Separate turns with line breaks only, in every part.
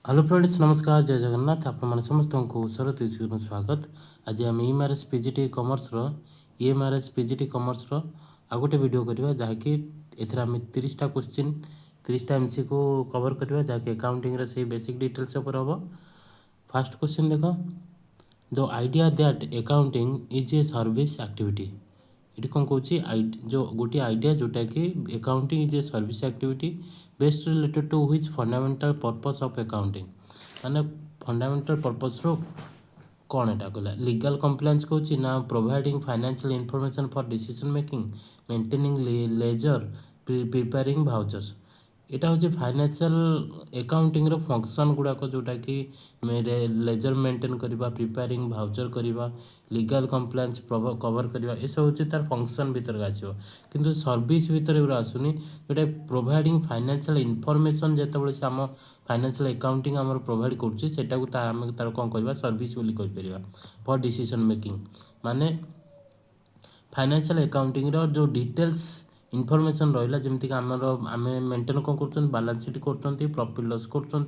Hello friends, नमस्कार, जय जगन्नाथ। आपण समस्त को शरद स्वागत। आज आम ईएमआरएस पीजीटी कॉमर्स रो ईएमआरएस पीजीटी कॉमर्स रो आ गोटे वीडियो करवा जहाँकि एथरा आम 30टा क्वेश्चन 30टा एमसीक्यू कवर करवा जहाँकि अकाउंटिंग रे से बेसिक डिटेल्स ऊपर हम। फास्ट क्वेश्चन देख, the idea that accounting is a service activity. ये कौन कौन जो गोटे आइडिया जोटा कि accounting is a service activity best related to which fundamental purpose of accounting. माने फंडामेंटल पर्पस रो कौन एटा कहला लीगल कंप्लायंस कहूँ ना providing financial information for decision making, maintaining ledger, preparing vouchers. यहाँ हूँ फाइनेंशियल अकाउंटिंग रो फंक्शन गुड़ाक जोटा कि लेजर मेंटेन करवा, प्रिपेयरिंग भाउचर करवा, लीगल कंप्लायंस कवर करवा, ये सब हूँ तार फंक्शन भितर आसो। किंतु सर्विस भितर एगुरा आसुनी जोटा प्रोवाइडिंग फाइनेंशियल इनफॉरमेशन जिते से आम फाइनेंशियल अकाउंटिंग आम प्रोवाइड करें तार कौन कह सर्विस बोली कहीपर फॉर डिसीजन मेकिंग। माने फाइनेंशियल अकाउंटिंग रो जो डिटेल्स इनफॉरमेशन रहा जमीक आम मेंटेन कौन कर बैलेंस शीट कर प्रॉफिट लॉस कर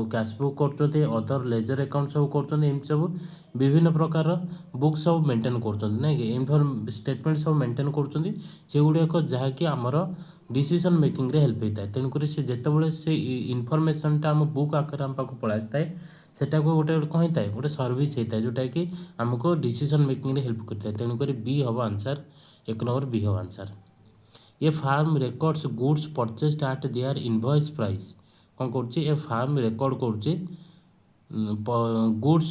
कैश बुक कर अदर लेजर अकाउंट सब कर सब विभिन्न प्रकार बुक सब मेंटेन कर ना स्टेटमेंट सब मेंटेन कर जहाँकि आमर डिसीजन मेकिंग रे हेल्प होता है। तेणुक से जितेबाला से इनफॉरमेशनटा आम बुक आकार आम पाक पड़ा था सेटा को गोटे कौन होता है गोटे सर्विस होता है जोटा कि आमको डिसीजन मेकिंग रे हेल्प करता है। तेणुक बी हम आंसर, 1 नंबर बी हम answer. A firm records goods purchased at their invoice price. कौन कर फार्म रेकॉर्ड कर goods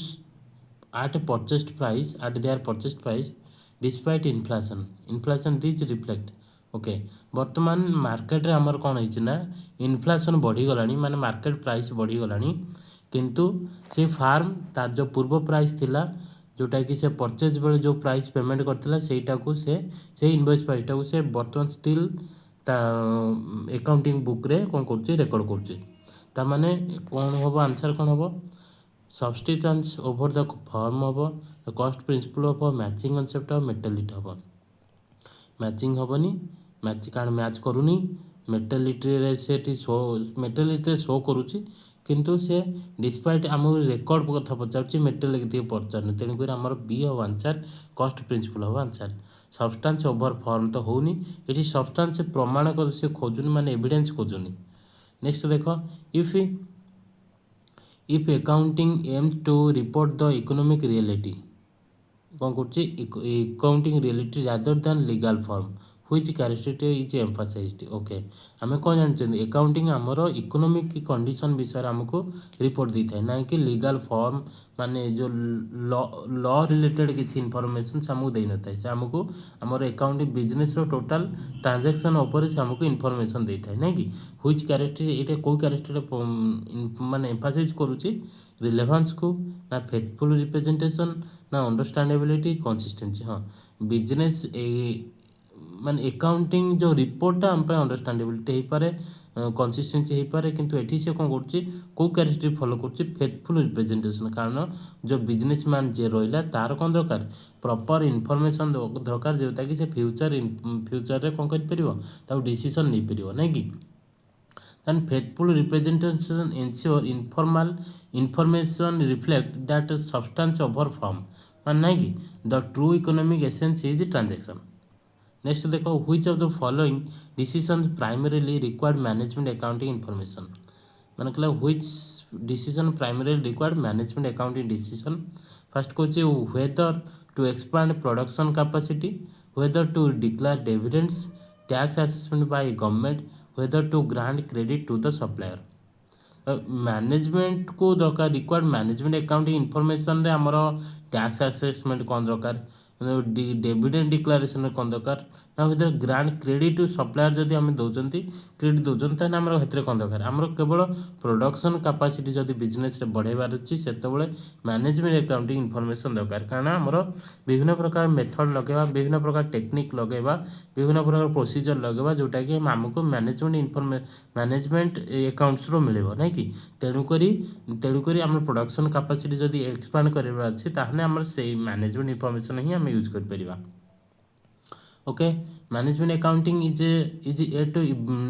at purchased price at their purchased price despite inflation this reflect. Okay, बर्तमान मार्केट रे आमर कौन होना इनफ्लेशन बढ़ीगला माने मार्केट प्राइस बढ़ीगला किंतु से फार्म तार जो पूर्व प्राइस थिला जोटा कि से परचेज बेले जो प्राइस पेमेंट करथिला सेटा को से इनवॉइस प्राइसटा को से बर्तमान स्टिल ता अकाउंटिंग बुक रे कौन कर रेकर्ड कर माने कौन हम आंसर कौन हम सब्सटीट्यूएंट्स ओवर द फॉर्म हम कॉस्ट प्रिंसिपल हम मैचिंग कॉन्सेप्ट हम मेटालिटी हम मैचिंग हेनी कारण मैच करूनी मेटालिटी से शो मेटालिटी शो करुच्ची किंतु से डिस्पाइट आम रेकर्ड कथा पचार मेटेरियल किए पचार तेणुक आमर बी हम आंसर कॉस्ट प्रिंसिपल हम आंसर। सब्सटेंस ओवर फॉर्म तो होनी ये सब्सटेंस प्रमाण कर सी खोजुनी माने एविडेंस खोजुनी। नेक्स्ट देख, if accounting aims to report the economic reality कौन कर accounting reality rather than legal form which characteristic is emphasized. Okay, आम कौन जानते अकाउंटिंग आमर इकोनॉमिक कंडीशन विषय आमको रिपोर्ट देता है ना कि लीगल फॉर्म माने जो लॉ रिलेटेड किसी इनफॉरमेशन आमको दे न था आमको आमर अकाउंटिंग बिजनेस रो टोटल ट्रांजैक्शन ऊपर से आमको इनफॉरमेशन देता है ना कि व्हिच कैरेक्टरिस्टिक ये कौ कैरेक्टर माने एम्फासाइज करुच्ची रिलेवेंस को ना फेथफुल रिप्रेजेंटेशन ना अंडरस्टैंडेबिलिटी कंसिस्टेंसी। हाँ, बिजनेस माने अकाउंटिंग जो रिपोर्टा आम अंडरस्टैंडेबिलिटी हो पारे कंसिस्टेंसी हो पारे किंतु एठी से कौन कर कौ कैरेक्टरिस्टिक फॉलो कर फेथफुल रिप्रेजेंटेशन कारण जो बिजनेसमैन जे रहा तार कौन दरकार प्रॉपर इनफॉरमेशन दरकार जोटा कि से फ्यूचर रे कौन कर डिसीजन नहीं पार ना कि faithful representation ensure information reflect that substance over form मान ना कि the true economic essence is transaction. Next देखो, which of the following decision primarily required management accounting information. मैंने कहला which decision primarily required management accounting decision. First कहूँ whether to expand production capacity, whether to declare dividends, tax assessment by government, whether to grant credit to the supplier. Management को दरकार required management accounting information रे आमर tax assessment कौन दरकार, dividend declaration कौन दरकार ना भर ग्रांट क्रेडिट टू सप्लायर जदि आम दौरान क्रेडिट दौरान ताने आमर हेतरे कौन दरकार आमर केवल प्रोडक्शन कैपेसिटी जदि बिजनेस रे बढ़ेबार अच्छी से मैनेजमेंट अकाउंटिंग इनफॉरमेशन दरकार कारण आमर विभिन्न प्रकार मेथड लगेगा, विभिन्न प्रकार टेक्निक लगेगा, विभिन्न प्रकार प्रोसीजर लगेगा जोटा कि आमको मैनेजमेंट अकाउंट्स रो मिलेबो नै कि तेणुक आम प्रोडक्शन कैपेसिटी जदि एक्सपांड करार अच्छे ताहले आमर से मैनेजमेंट इनफॉरमेशन ही आम यूज कर परिबा। Okay, management accounting is a to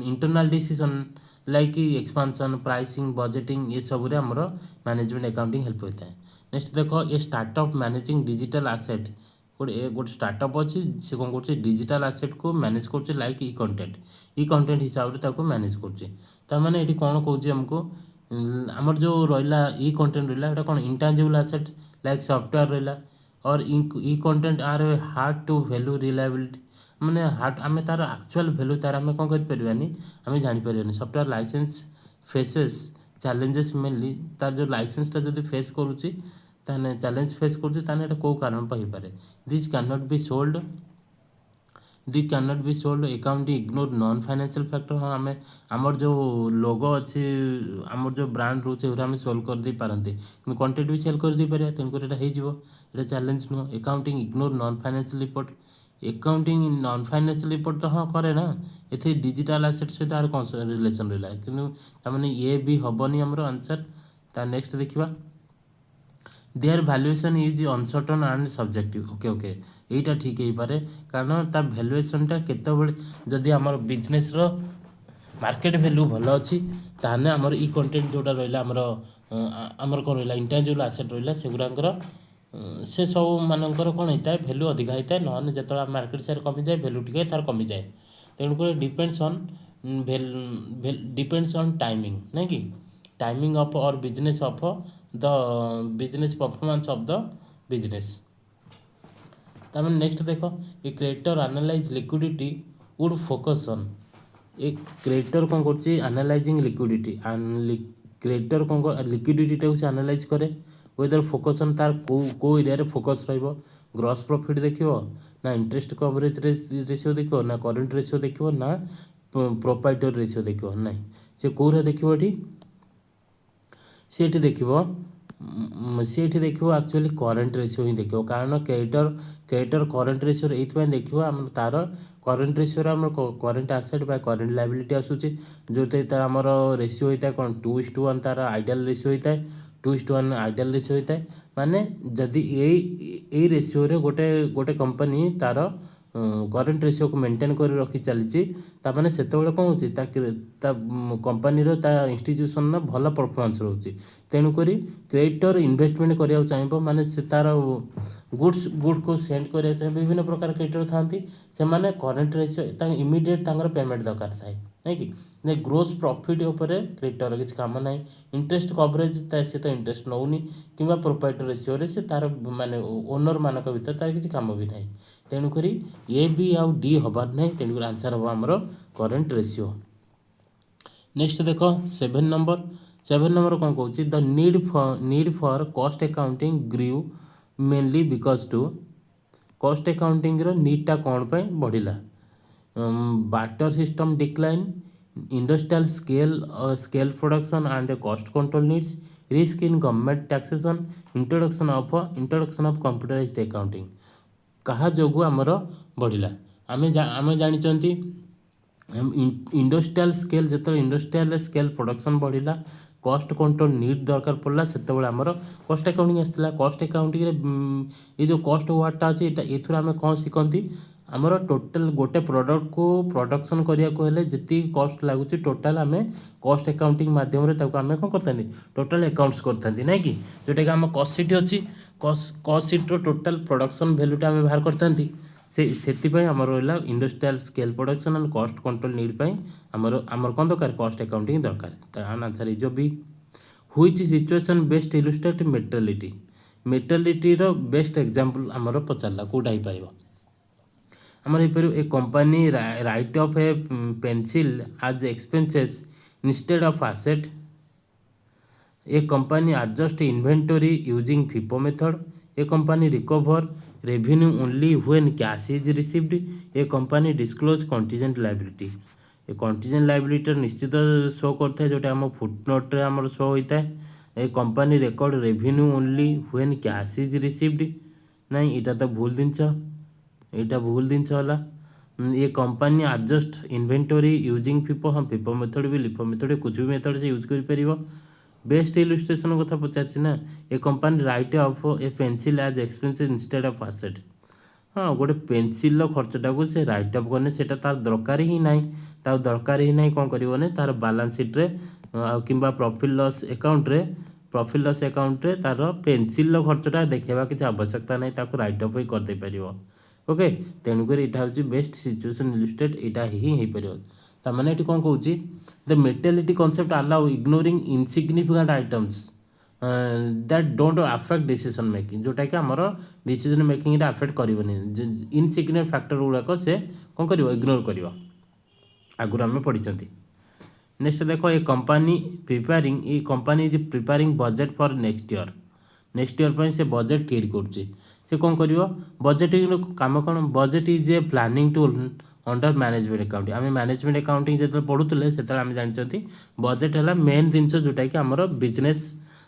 internal decision like expansion pricing budgeting ये सब रे हमरो मैनेजमेंट अकाउंटिंग हेल्प होता है। नेक्स्ट देखो ये स्टार्टअप मैनेजिंग डिजिटल आसेट गोटे स्टार्टअप अच्छी से कौन कर डिजिटल आसेट को मैनेज कर लाइक ई कंटेंट हिसाब से मैनेज कर ये कौन कौन आमको आमर जो रहा ई कंटेंट रहा कौन इंटांजिबल आसेट लाइक सॉफ्टवेयर रहा और e content are hard to value reliability माने हार्ड आम तार एक्चुअल वैल्यू तार आम कौन करें आम जापर software license faces challenges mainly तार जो लाइसेंसटा जो फेस करुच्ची चैलेंज फेस कर कौ कारण हो पाए this can not be sold accounting ignore non financial factor हाँ आम आमर जो लोगो अच्छे आमर जो ब्रांड रोचे आम सोल्व कर दे पारती कि कंटेंट भी सेल कर दे पारे तेणुकर ये चैलेंज नुह accounting ignore non financial report accounting non financial report तो हाँ करे ना ये डिजिटल एसेट सहित आर कौन रिलेशन रहा कि ये भी हेनी आमर आंसर ता नेक्स्ट देखा there valuation is uncertain and subjective okay okay यहीटा ठीक हो पारे कारण ता भैल्यूएसनटा केतबेले जदि आमर बिजनेस रो मार्केट वैल्यू भल अच्छी ताने आमर ई कंटेंट जोटा रहा आमर आमर कौन रहा इंटांजिबल एसेट रहा सेगुराकर से सब मानकर कौन होता है भैल्यू अधिका होता है ना जो मार्केट शेयर कमी जाए भैल्यू टी तार कमी जाए तेणुक डिपेंड्स ऑन टाइमिंग नहीं कि टाइमिंग ऑफ और business of the business performance of the business तमें नेक्स्ट देखो ये creditor analyse liquidity would focus on एक क्रेडिटर कौन करनालाइजिंग लिक्विडिटी क्रेडिटर कौन लिक्विडिटी से एनालाइज करे वेदर फोकस ऑन तार को एरिया फोकस रहिबो ग्रॉस प्रॉफिट देखियो ना इंटरेस्ट कवरेज रेशियो देखियो ना करंट रेशियो देखियो ना प्रोप्राइटरी रेशियो देखियो ना से कौर देखियो सी देखो एक्चुअली करेन्ट रेशियो ही देखो कारण क्रेडिटर करेन्ट रेशियो ये देखो आम तार करेन्ट रेशियो आम current asset by current liability आसूची जो तार आमर रेशियो होता है कौन 2:1 तार आइडियल रेशियो होता है 2:1 आइडियल रेशियो होता है माने जदि यही रेशियो रे गोटे गोटे कंपनी तार करेन्ट रेशियो को मेंटेन कर रखी चली ताने से कौन हो कंपनी इंस्टीट्यूशन भल परफॉर्मेंस रोचे तेणुक क्रेडिटर इन्वेस्टमेंट करा चाहिए माने से तार गुड्स को सेंड करा चाहिए विभिन्न प्रकार क्रेडिटर था से करेन्ट रेशियो इमिडिएट पेमेंट दरकार थाए नहीं कि ग्रोस प्रॉफिट उपर क्रेडिटर किसी काम ना इंटरेस्ट कवरेज से तो इंटरेस्ट नौनी कि प्रोप्राइटरी रेशियो से तार माने ओनर मानक भीतर तार किसी काम भी ना तेणुक ए बी आउ डी हबार ना तेणुक आंसर हम आमर करेन्ट रेशियो नेक्स्ट देखो 7 नंबर कौन कौन the need for cost accounting grew mainly because to cost accounting नीडटा कौन पे बढ़िला barter system decline industrial scale production and cost control needs risk in government taxation introduction of computerized accounting कहा जोगु आमर बढ़िला आमे जानी इंडस्ट्रियल स्केल जो इंडस्ट्रियल स्केल प्रोडक्शन बढ़िला कॉस्ट कंट्रोल नीड दरकार पड़ा से आमर कॉस्ट अकाउंटिंग आसाला कॉस्ट अकाउंटिंग ये जो कॉस्ट वार्डटा अच्छे ये आम कौन शिखती आमर टोटल गोटे प्रोडक्ट को प्रोडक्शन करने को हेले जी कॉस्ट लगुच टोटाल आम कॉस्ट अकाउंटिंग माध्यम आम कौन करता टोटाल अकाउंट्स करता ना कि जोटा कि आम कॉस्ट सीट अच्छी कॉस्ट सीट्र टोटाल प्रोडक्शन भैल्यूटा आम बाहर करता से आमर रहा industrial scale production and cost control need पाई आमर कौन दरकार कॉस्ट अकाउंटिंग दरकार answer is B which situation best illustrate materiality best example आमर पचारा कौटा हो पार आमर a company write off a pencil as expenses instead of asset a company adjust inventory using FIFO method a company recover revenue only when cash is received A company disclose contingent liability A contingent liability निश्चित show करता है जोटा आम footnote रे आमर शो होता है a company record revenue only when cash is received नहीं इटा तो भूल जिनस यहाँ भूल जिनसला ये company adjust inventory using FIFO हाँ फिफो मेथड भी लिफो मेथड कुछ भी मेथड से यूज कर बेस्ट इलुस्ट्रेशन कथा पचार ना a company write off a pencil as expenses instead of asset हाँ गोटे पेनसिल खर्चटा को से रईट अफ करने से तार दरकार ही ना दरकार ही ना कौन कर तार बालांस सीट्रे कि प्रॉफिट लॉस अकाउंट रे तार पेनसिल खर्चटा देखा किसी आवश्यकता नहीं रईट अफ ही करदे पार ओके तेणुक यहाँ हूँ बेस्ट सिचुएसन इलुस्ट्रेट यहाँ ही हो पार ताने ये कौन कौच the materiality concept allow ignoring insignificant items that don't affect decision making जोटा कि आमर डिसीजन मेकिंग अफेक्ट करनी इनसिग्निफिकेंट फैक्टर गुड़ाक से कौन कर इग्नोर कर आगुरी आम पढ़ी नेक्स्ट देख a company is preparing budget for next year पर से बजेट तैयारी कर कौन कर बजेटिंग कम कौन budget is a planning tool under management accounting आम मैनेजमेंट अकाउंटिंग जो पढ़ुले से आम जानते बजेट है मेन जिनस जोटा कि आमर business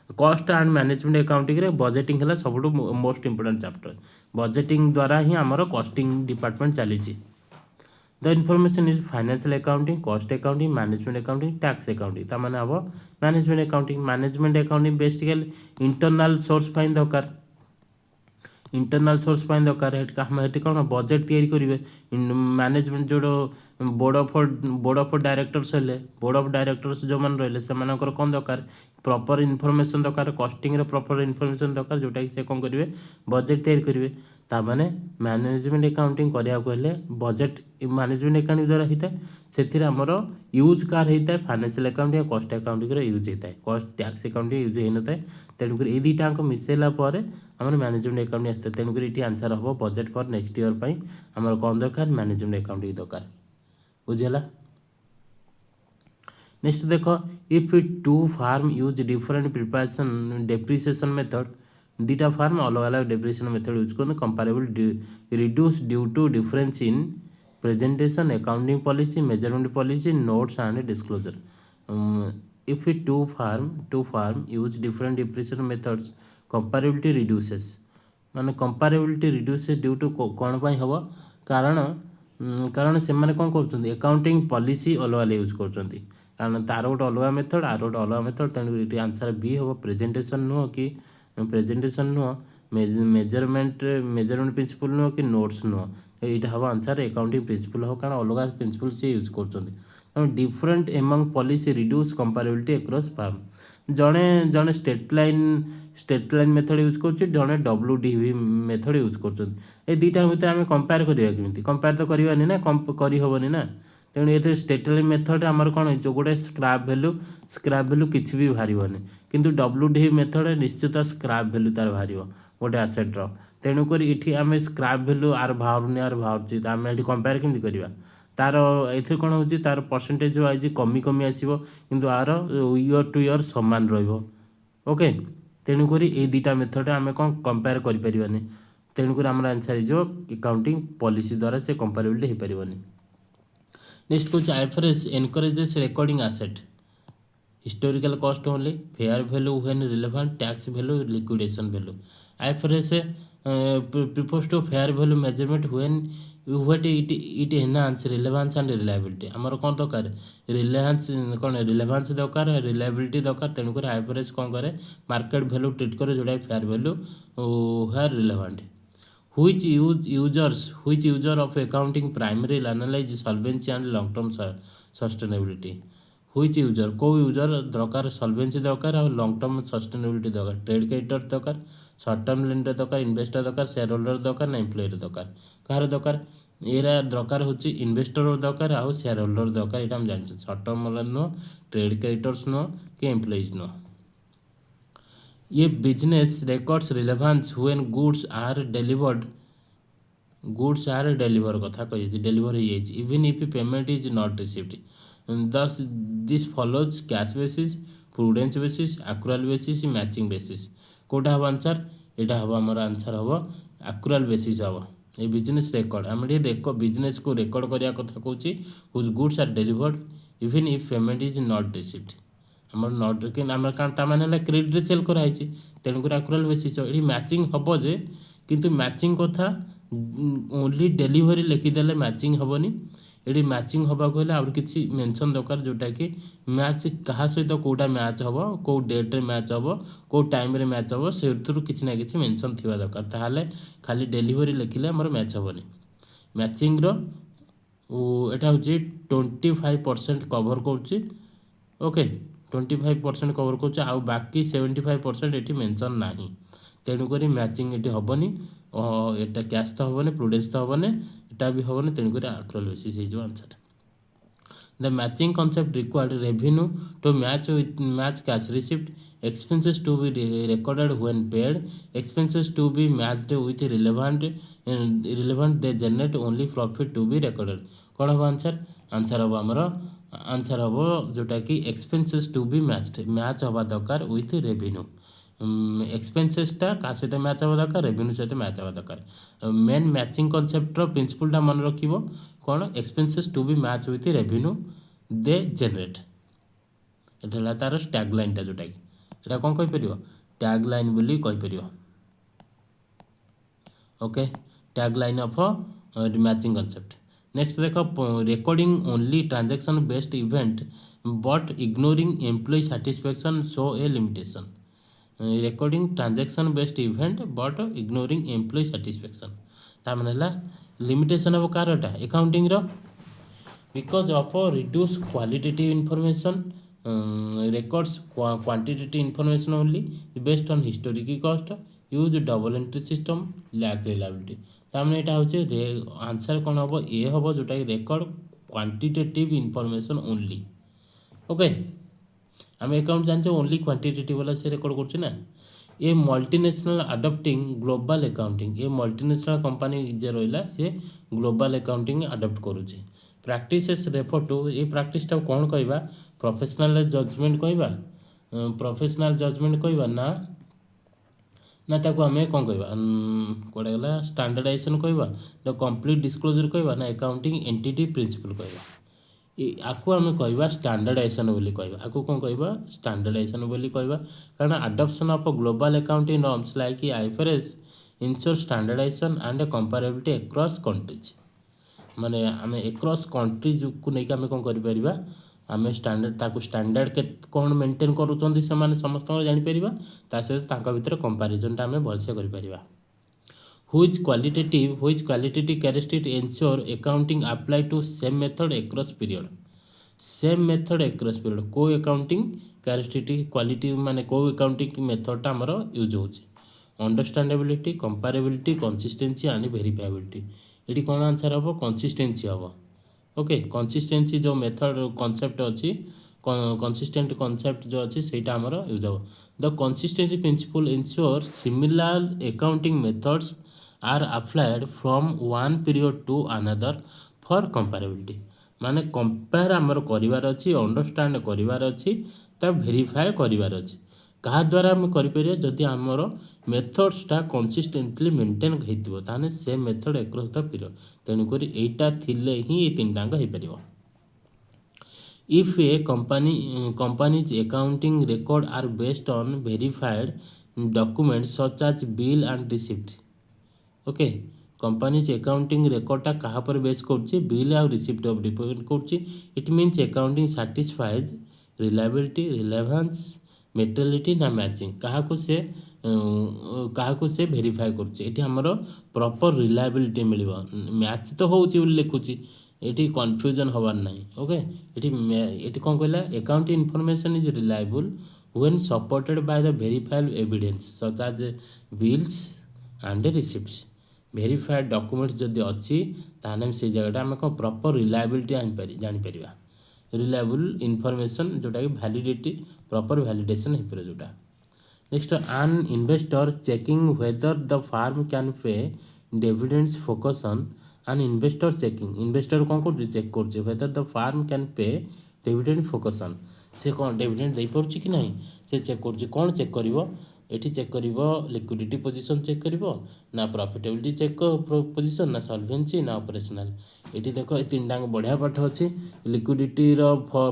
cost and management accounting रे बजेटिंग है सब मोस्ट इंपोर्टेंट चैप्टर बजेटिंग द्वारा ही आमर कॉस्टिंग डिपार्टमेंट चली the information is financial accounting cost accounting management accounting tax accounting ताने हम management accounting basically internal source fine दरकार इंटरनल सोर्स दरकार है कौन बजेट तैयारी करेंगे मैनेजमेंट जो बोर्ड ऑफ डायरेक्टर्स है बोर्ड ऑफ डायरेक्टर्स जो मैंने रही से कौन दरकार प्रॉपर इनफॉरमेशन दरकार कॉस्टिंग प्रॉपर इनफॉरमेशन दरकार जोटा कि से कौन करेंगे बजेट तैयारी करेंगे ताने मैनेजमेंट अकाउंटिंग कराया बजेट मैनेजमेंट अकाउंटिंग द्वारा होता है से आमर यूज कार होता है financial accounting cost accounting use होता है कॉस्ट टैक्स अकाउंटिंग यूज हो न था तेणुक ये दुईटा मिसेला आम मैनेजमेंट अकाउंटिंग आसता है तेणुक ये आंसर हम बजेट फॉर नेक्स्ट ईयर पर आमर कौन दरकार मैनेजमेंट अकाउंटिंग दरकार बुझेगा नेक्स्ट देख if two firm use different preparation depreciation method दुईटा फार्म अलग अलग डेप्रिसिएशन मेथड यूज कर comparable reduce due to difference in presentation accounting policy measurement policy notes and disclosure if two firm use different depreciation methods comparability reduces माने comparability reduces due to कौन हम कारण से कौन कर अकाउंटिंग पॉलिसी अलग अलग यूज कर कारण तार गोटे अलग मेथड आर गोटे अलग मेथड तेणुक आंसर बी हम प्रेजेंटेशन नुह कि प्रेजेंटेशन नुह मेजरमेंट प्रिंसिपल नुह कि नोट्स नुह यहाँ हम आंसर अकाउंटिंग प्रिंसिपल हम कारण अलग प्रिंसिपल सी यूज कर different among policy reduce comparability across firm जड़े जड़े स्टेट लाइन मेथड यूज कर जड़े WDV मेथड यूज कर दुईटा भितर आम कंपेयर करवा केमी कंपेयर तो करवानी ना करहबनी ना तेणु ये स्टेट लाइन मेथड आमर कौन जो गोटे स्क्रैप भैल्यू किसी भी बाहर किंतु WDV मेथड निश्चित स्क्रैप भैल्यू तार बाहर गोटे आसेट्र तेणुक ये आम स्क्रैप भैल्यू आर बाहर तो आम ये कंपेयर केमी करवा तार ए कौन हो तार परसेंटेज वाइज कमी कमी आसो कि आर ईयर टू ईयर सामान रोके तेणुक ये दुईटा मेथड आम कौन कंपेयर करें तेणुक आम आंसर हो अकाउंटिंग पॉलिसी द्वारा से कंपेरेबिलिटी हो पारनी नेक्स्ट कौन IFRS encourages recording asset historical cost only fair value when relevant tax value liquidation value IFRS propose to fair value measurement when it enhance relevance and reliability आमर कौन दरकार relevance दरकार reliability दरकार तेणुक IFRS कौन करे market value treat करे जोटा fair value where relevant which user of accounting primarily analyze solvency and long term sustainability which user को यूजर दरकार सॉल्वेंसी दरकार और लॉन्ग टर्म सस्टेनेबिलिटी दरकार ट्रेड क्रेडिटर दरकार शॉर्ट टर्म लेंडर दरकार इन्वेस्टर दरकार शेयर होल्डर दरकार ना एम्प्लॉयर दरकार कहार दरकार ये दरकार होची इन्वेस्टर दरकार और शेयर होल्डर दरकार यहाँ हम जानते शॉर्ट टर्म नुह ट्रेड क्रेडिटर्स नुह कि एम्प्लॉइज नुह ये business records relevance when goods are deliver कथा कही डिलीवर हो even if payment is not received thus this follows cash basis prudence basis accrual basis matching basis कोटा हम आंसर यहाँ हम आम आंसर हम एक्रुअल बेसिस हम ये बिजनेस रिकॉर्ड आम बिजनेस को रिकॉर्ड करने कथा कौच हुज goods are delivered even if payment is not received आम नट कि आम कारण क्रेडिट सेल कराई तेणुक एक्रुअल बेसिस ये मैचिंग हम जे किंतु मैचिंग कथा ओनली डेलीवरी लिखिदेले मैचिंग हेनी ये मैचिंग हवा को आउर किसी मेंशन दरकार जोटा कि मैच क्या सहित कोटा मैच हम कौ डेट्रे मैच हम कौ टाइम रे मैच हम से किसी ना कि मेंशन थी दरकार ताहले खाली डेलीवरी लिखिले आमर मैच हेनी मैचिंग रो एटा हूँ 25% कवर कर ओके 25% कवर कर आउ बाकी 75% ये मेंशन ना तेणुक मैचिंग ये हेनी एटा कैश तो हेनी प्रुडेंस तो हेनी एटा भी हेनी तेणुक आक्चुअल बेसिस हो answer The matching concept required revenue to match with match cash receipt, expenses to be recorded when paid, expenses to be matched with relevant they generate only profit to be recorded. कौन हम answer answer हम आमर answer हम जोटा कि expenses to be match हवा दरकार with revenue एक्सपेंसेसटा क्या सहित मैच हवा दरकार रेवेन्यू सहित मैच हवा दरकार मेन मैचिंग कनसेप्टर प्रिंसिपलटा मन रख कौन expenses to be match with revenue they generate ये तार टैगलाइनटा जोटा कि यहाँ कौन कहीपर टैगलाइन बोली कहीपर okay tagline of matching concept next देख recording only transaction based event but ignoring employee satisfaction show a limitation recording transaction based event but ignoring employee satisfaction तार माने लिमिटेशन हम कारटा accounting because of reduce qualitative information records quantitative information only based on historic cost use double entry system lack reliability तामने एटा होचे answer कौन हम ए हम जोटा record quantitative information only okay आम अकाउंट जानते ओनली क्वांटिटेटिव वाला से रेकर्ड करछे ना a multinational adopting global accounting a multinational company जे रहिला से ग्लोबल अकाउंटिंग अडप्ट करूछे प्रैक्टिसेस रेफर टू ये प्रैक्टिसटा कौन कहवा प्रोफेशनल जजमेंट कहवा प्रोफेशनल जजमेंट कहवा ना ना ताको आम कौन कहवा कौन गला स्टैंडर्डाइजेशन कहवा द कंप्लीट डिस्क्लोजर कहवा ना अकाउंटिंग एंटिटी प्रिंसिपल कहवा आपको आम कहवा स्टैंडर्डाइजेशन बोली कहवा आपको कौन कहवा स्टैंडर्डाइजेशन बोली कहवा कारण adoption of global accounting norms like IFRS ensure standardization and comparability across countries माने आम एक्रॉस कंट्रीज को लेकिन आम कौन कर आम स्टैंडर्ड ताकू स्टैंडर्ड के कौन मेंटेन करूँ से समस्त जापर सहित भर कंपारिजनटा आम भलसे कर हुईज qualitative characteristic ensure accounting apply to same method across period same method across period को अकाउंटिंग कैरेक्टरिस्टिक क्वालिटी माने को अकाउंटिंग मेथडटा आमर यूज हो understandability comparability consistency and verifiability ये कौन आंसर हम कंसिस्टेंसी हम ओके कंसिस्टेंसी जो मेथड कॉन्सेप्ट अच्छी कंसिस्टेंट कॉन्सेप्ट जो अच्छी सेटा आमर यूज हम the consistency principle ensure similar accounting methods are applied from one period to another for कंपैरेबिलिटी माने कंपेयर आमर करिवार अच्छी अंडरस्टैंड करिवार अच्छी ता वेरीफाए करिवार अच्छी क्या द्वारा आम करें जदि आमर मेथड्सटा कंसिस्टेंटली मेंटेन होता से मेथड एक्रॉस द पीरियड तेणुक यहीटा थिले ही ये तीन टाँग हो पार if a company's accounting record are based on verified document such as bill and receipt okay company's accounting रेकर्डटा क्या पर बेस कर बिल आ रिसिप्ट डिपेंड कर it means accounting satisfies reliability relevance materiality ना मैचिंग क्या से वेरीफाए करमर प्रॉपर रिलायबिलिटी मिल मैच तो हो लिखुची ये कन्फ्यूजन हबार ना ओके ये कौन कहला accounting information is reliable when supported by the verified evidence such as bills and receipts verified documents जदि अच्छी ताने से जगह आम कौन प्रॉपर रिलायबिलिटी जापर रिलायबल इनफॉरमेशन जोटा कि वैलिडिटी प्रॉपर वैलिडेशन हो पारे जोटा next an investor checking whether the firm can pay dividends focus on an investor checking investor कौन कर चेक कर whether the firm can pay dividend focus on से कौन डिविडेंड दे पारुछि कि नहीं से चेक कर कौन चेक करिवो एठी चेक करिवो लिक्विडिटी पोजीशन चेक करिवो ना प्रॉफिटेबिलिटी चेक पोजीशन ना सॉल्वेंसी ना ऑपरेशनल ये देख ये तीन टाँग बढ़िया पाठ अच्छी लिक्विडिटी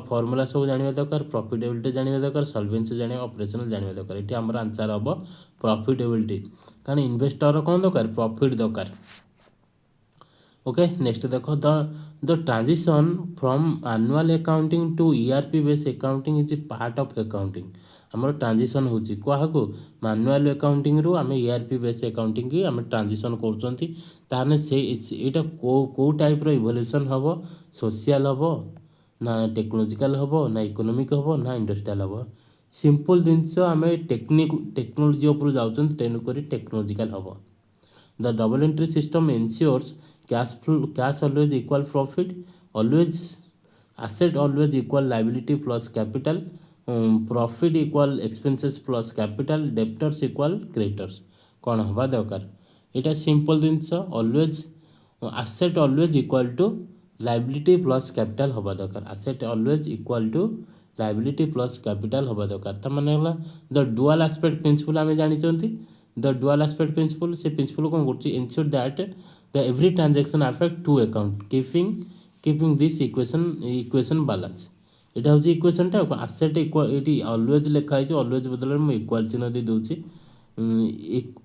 फर्मूला सब जानवा दरकार प्रॉफिटेबिलिटी जानवा दरकार सॉल्वेंसी जाना ऑपरेशनल जानवा दरकार ये आम आंसर हम प्रॉफिटेबिलिटी कारण इन्वेस्टर कौन दरकार प्रॉफिट दरकार ओके नेक्स्ट देखो the transition from annual accounting to ERP base accounting is part of accounting आमर ट्रांजिशन होची क्या मैनुअल अकाउंटिंग रु आम ईआरपी बेस अकाउंटिंग की आम ट्रांजिशन करछंती ताने से एटा को टाइप रो इवोल्यूशन हबो सोशल हबो ना टेक्नोलॉजिकल हबो ना इकोनॉमिक हबो ना इंडस्ट्रियल हबो सिंपल जिनस आम टेक्नोलॉजी उपर जाउछन तेनु करी टेक्नोलॉजिकल हबो The double entry system ensures cash always equal profit, always asset always equal liability plus capital, profit equal expenses plus capital, debtors equal creditors. कौन हवा दरकार यहाँ simple genus always asset always equal to liability plus capital हवा दरकार asset always equal to liability plus capital हवा दरकार ता माने होला द डुअल एस्पेक्ट प्रिंसिपल आमे जानिचंती द डुअल एस्पेक्ट प्रिंसिपल से प्रिंसिपल कौन करछि ensure that the every transaction affect two account keeping this equation balance एटा होछि इक्वेशनटा एसेट इक्वल एटी ऑलवेज लिखा है ऑलवेज बदल में इक्वल चिन्ह दे दोछि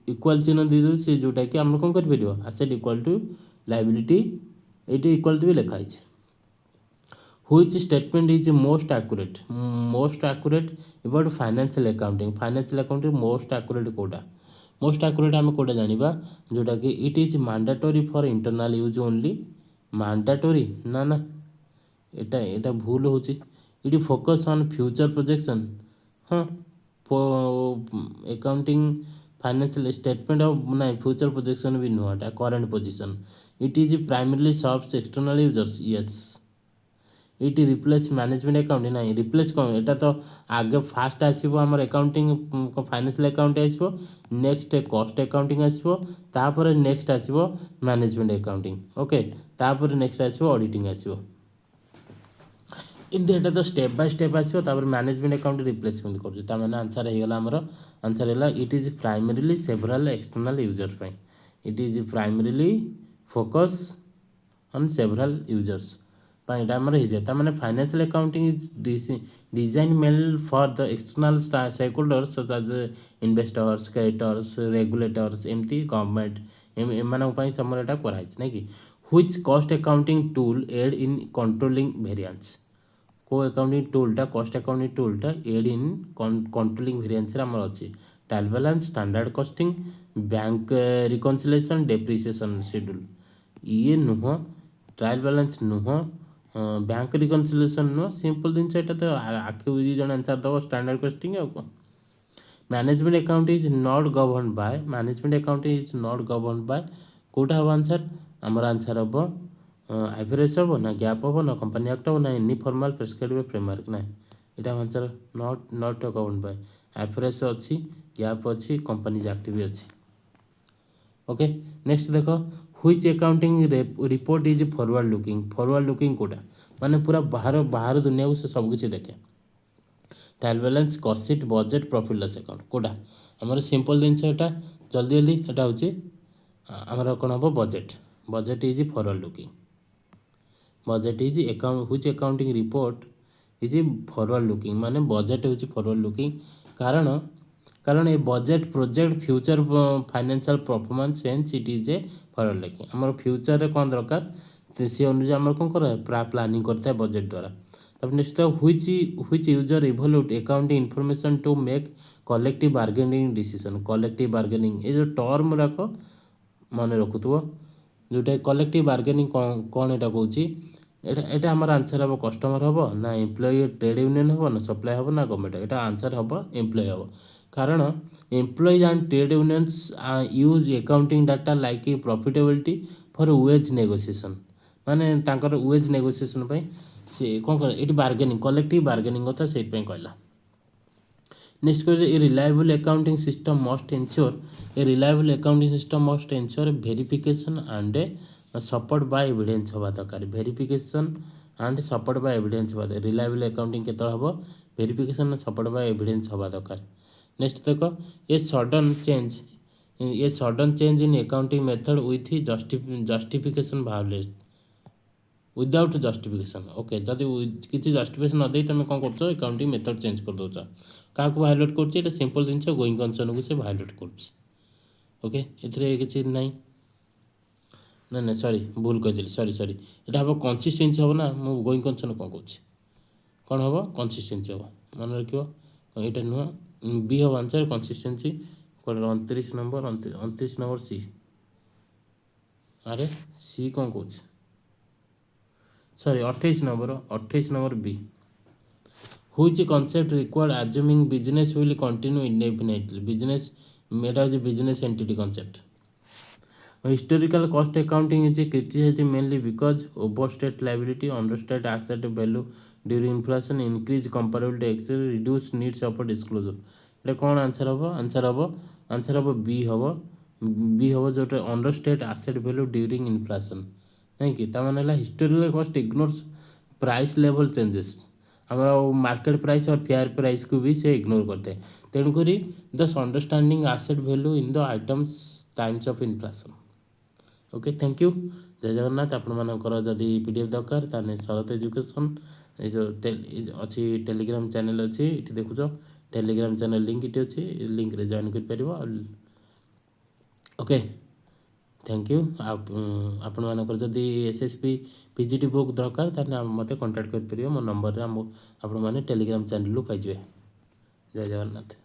इक्वल चिन्ह दे दोछि जोटा कि हम कौन कर परियो एसेट इक्वल टू लायबिलिटी एटी इक्वल टू लिखा है which statement is most accurate about financial accounting most accurate Kota most accurate आम कोटा जानिबा जोटा कि it is mandatory for internal use only mandatory ना ना एटा एटा भूल होची it focus on future projection हाँ अकाउंटिंग फाइनेंशियल स्टेटमेंट ऑफ ना फ्यूचर प्रोजेक्शन भी नुह current position it is primarily serves external users yes ये रिप्लेस मैनेजमेंट अकाउंट ना रिप्लेस कौन एटा तो आगे फास्ट आसो आम अकाउंटिंग फाइनेंशियल अकाउंट आसो नेक्स्ट कॉस्ट अकाउंटिंग आसो तापर नेक्स्ट आसो मैनेजमेंट अकाउंटिंग ओके तापर नेक्स्ट आसो ऑडिटिंग आसो इनते एटा तो स्टेप बाय स्टेप आसो तापर मैनेजमेंट अकाउंट रिप्लेस केमती कर माने आंसर हेगला आमर आंसर हैला it is primarily several external users पाई it is primarily focus on several users मैंने financial accounting is design mainly for the external stakeholders such as investors creditors regulators एमती government एम समर एटा कराई ना कि which cost accounting tool aid in controlling variance को अकाउंटिंग टूलटा कॉस्ट अकाउंटिंग टूलटा एड इन कंट्रोलिंग वेरिएंस आमर अच्छी trial balance standard costing bank reconciliation depreciation schedule ये नुह ट्रायल बैलेंस नुह बैंक रिकनसिलेशन नुह सिंपल जिनस यहाँ तो आखि बुझी जन आंसर दब स्टैंडर्ड कॉस्टिंग आउ कौन management account is not govern by कोटा हम आंसर आमर आंसर हम आईफआरएस हम ना गैप हम ना कंपनी एक्ट हम ना एनी फॉर्मल प्रेस्क्राइब फ्रेमवर्क ना यहाँ answer not govern by IFRS अच्छी गैप अच्छी कंपनीज एक्ट भी अच्छी ओके नेक्स्ट देख which accounting report is forward looking कोटा माने पूरा बाहर दुनिया को से सब किसी देखे trial balance cost sheet budget profit loss account कोटा आमर सिंपल जिनस यहाँ जल्दी यहाँ हूँ आमर कौन हम budget is forward looking budget is which accounting report is forward looking माने बजेट हूँ फॉरवर्ड लुकिंग कारण ये budget project future financial performance sense it is a forward looking आमर फ्यूचर रे कौन दरकार से अनुसार आम कौन कर प्लानिंग करता है बजेट द्वारा तब next which user evaluate accounting information to make collective bargaining decision collective bargaining ये जो टर्म रख मन रखुव जोटा कलेक्टिव बार्गेनिंग कौन यहाँ कौन यहाँ आम आंसर हम कस्टमर हम ना एम्प्लॉय ट्रेड यूनियन हम ना सप्लाई हम ना गवर्नमेंट यहाँ आंसर हम एम्प्लॉय हम कारण employees and trade unions use accounting data like profitability for wage negotiation माने तांकर वेज नेगोशिएशन से कौन कर ये बार्गेनिंग कलेक्टिव बार्गेनिंग कथा से कहला next question a reliable accounting system must ensure verification and support by evidence हवा दरकार verification and support by evidence हवा रिलायबल अकाउंटिंग केतल हबो verification and support by evidence हवा दरकार नेक्स्ट देख a sudden change in accounting method with justification भावलेट without justification okay जदि किसी जस्टिफिकेशन न दे तुम कौन कर अकाउंटिंग मेथड चेंज कर दौ क्या भायोलेट कर सिंपल जिन गोइंग कंसर्न को से भायोलेट कर ओके ये किसी ना ना ना सॉरी भूल कहीदेली सॉरी यहाँ हम कंसिस्टेंसी हम ना मु गोइंग कंसर्न कौन कौन कौन हम कंसिस्टेंसी हम मन रख यहाँ नुह बी हम आंसर कंसिस्टेंसी कौन 29 नंबर 29 नंबर सी अरे सी कौन कौन sorry 28 number B which concept required assuming business will continue indefinitely business made as a business entity concept. Historical cost accounting is criticized mainly because overstate liability, understate asset value during inflation, increase comparability, excel, reduce needs of disclosure. এটা कौन answer हम answer हम B हम जो understate asset value during inflation नहीं कि तार historical cost ignores price level changes आम मार्केट प्राइस और फेयर प्राइस को भी से इग्नोर करते हैं तेणुक दस understanding asset value in the items times of inflation okay thank you जय जगन्नाथ आपर जदि पीडीएफ दरकार ताने शरत एजुकेशन ये जो अच्छी टेलीग्राम चैनल अच्छी ये देखुच टेलीग्राम चैनल लिंक ये अच्छी लिंक रे जॉइन कर ओके थैंक यू आपण मानकर जदि एसएसपी पीजीटी बुक दरकार ताने मते कांटेक्ट कर परियो मो नंबर रे आपण माने टेलीग्राम चैनल पाइबे जय जगन्नाथ।